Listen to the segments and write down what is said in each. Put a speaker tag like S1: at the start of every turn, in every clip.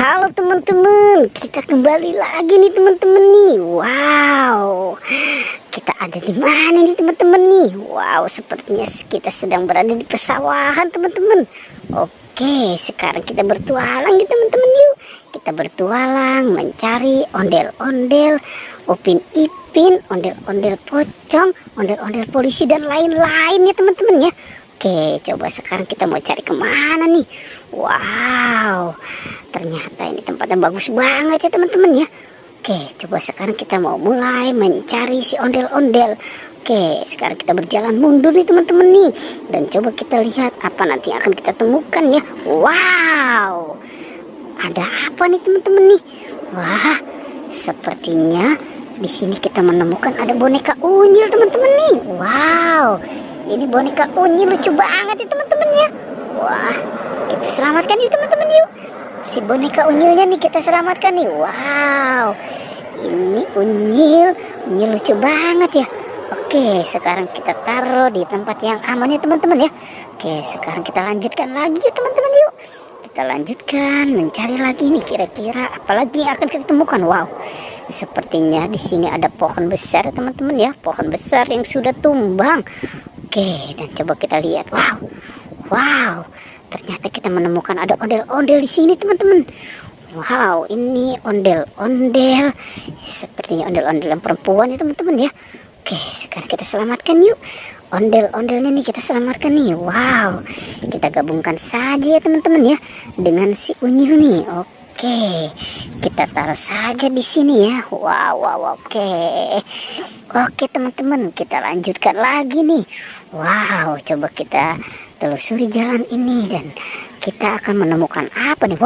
S1: Halo teman-teman, kita kembali lagi nih teman-teman nih. Wow, kita ada di mana nih teman-teman nih? Wow, sepertinya kita sedang berada di pesawahan teman-teman. Oke, sekarang kita bertualang yuk teman-teman yuk. Kita bertualang mencari ondel-ondel, Upin Ipin, ondel-ondel pocong, ondel-ondel polisi dan lain-lain ya teman-teman ya. Oke, coba sekarang kita mau cari kemana nih? Wow, ternyata ini tempatnya bagus banget ya teman-teman ya. Oke, coba sekarang kita mau mulai mencari si ondel-ondel. Oke, sekarang kita berjalan mundur nih teman-teman nih. Dan coba kita lihat apa nanti akan kita temukan ya. Wow, ada apa nih teman-teman nih? Wah, sepertinya di sini kita menemukan ada boneka unyil teman-teman nih. Wow, ini boneka unyil lucu banget ya teman-teman ya. Wah, kita selamatkan yuk teman-teman yuk. Si boneka unyilnya nih kita selamatkan nih. Wow, ini unyil lucu banget ya. Oke, sekarang kita taruh di tempat yang aman ya teman-teman ya. Oke, sekarang kita lanjutkan lagi yuk teman-teman yuk. Kita lanjutkan mencari lagi nih, kira-kira apalagi yang akan kita temukan. Wow, sepertinya di sini ada pohon besar teman-teman ya, pohon besar yang sudah tumbang. Oke, dan coba kita lihat. Wow, ternyata kita menemukan ada ondel-ondel di sini teman-teman. Wow, ini ondel-ondel, sepertinya ondel-ondel yang perempuan ya teman-teman ya. Oke, sekarang kita selamatkan yuk. Ondel-ondelnya nih kita selamatkan nih. Wow, kita gabungkan saja ya teman-teman ya dengan si unyil nih. Oke, kita taruh saja di sini ya. Wow, oke teman-teman, kita lanjutkan lagi nih. Wow, coba kita telusuri jalan ini dan kita akan menemukan apa nih?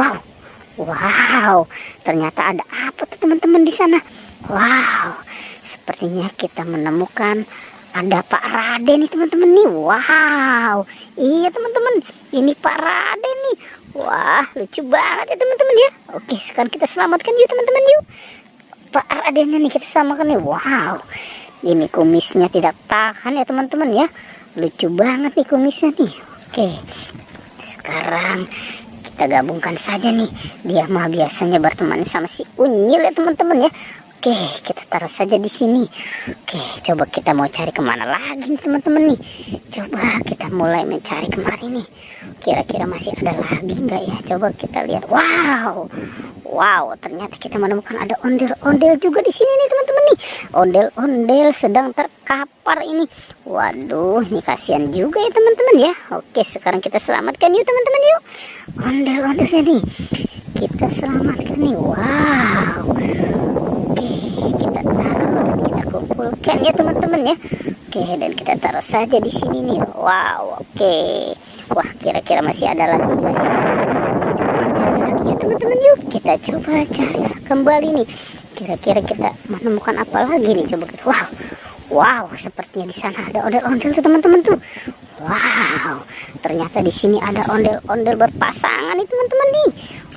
S1: Wow, ternyata ada apa tuh teman-teman di sana? Wow, sepertinya kita menemukan ada Pak Raden nih teman-teman nih. Wow, iya teman-teman, ini Pak Raden nih. Wah, lucu banget ya teman-teman ya. Oke, sekarang kita selamatkan yuk teman-teman yuk. Pak Radennya nih kita selamatkan nih. Wow, ini kumisnya tidak tahan ya teman-teman ya. Lucu banget nih kumisnya nih. Oke, sekarang kita gabungkan saja nih. Dia mah biasanya berteman sama si unyil ya teman-teman ya. Oke, kita taruh saja di sini. Oke, coba kita mau cari kemana lagi nih teman-teman nih. Coba kita mulai mencari kemari nih. Kira-kira masih ada lagi nggak ya? Coba kita lihat. Wow, ternyata kita menemukan ada ondel-ondel juga di sini nih teman-teman nih. Ondel-ondel sedang terkapar ini. Waduh, ini kasihan juga ya teman-teman ya. Oke, sekarang kita selamatkan yuk teman-teman yuk. Ondel-ondelnya nih kita selamatkan nih. Wow. Oke, kita taruh dan kita kumpulkan ya teman-teman ya. Oke, dan kita taruh saja di sini nih. Wow, oke. Wah, kira-kira masih ada lagi nggak ya? Coba cari lagi ya teman-teman yuk. Kita coba cari kembali nih. Kira-kira kita menemukan apa lagi nih? Coba kita. Wow, sepertinya di sana ada ondel-ondel tuh teman-teman tuh. Wow, ternyata di sini ada ondel-ondel berpasangan nih teman-teman nih.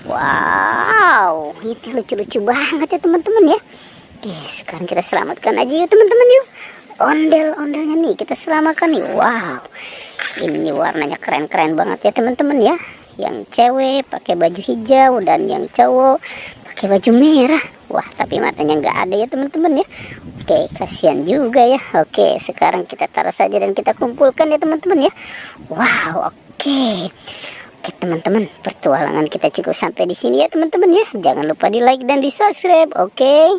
S1: Wow, ini lucu-lucu banget ya teman-teman ya. Oke, sekarang kita selamatkan aja yuk teman-teman yuk. Ondel-ondelnya nih kita selamatkan nih. Wow, ini warnanya keren-keren banget ya teman-teman ya. Yang cewek pakai baju hijau dan yang cowok pakai baju merah. Wah, tapi matanya nggak ada ya teman-teman ya. Oke, kasihan juga ya. Oke, sekarang kita taruh saja dan kita kumpulkan ya teman-teman ya. Wow, oke. Oke teman-teman, pertualangan kita cukup sampai di sini ya teman-teman ya. Jangan lupa di like dan di subscribe. Oke.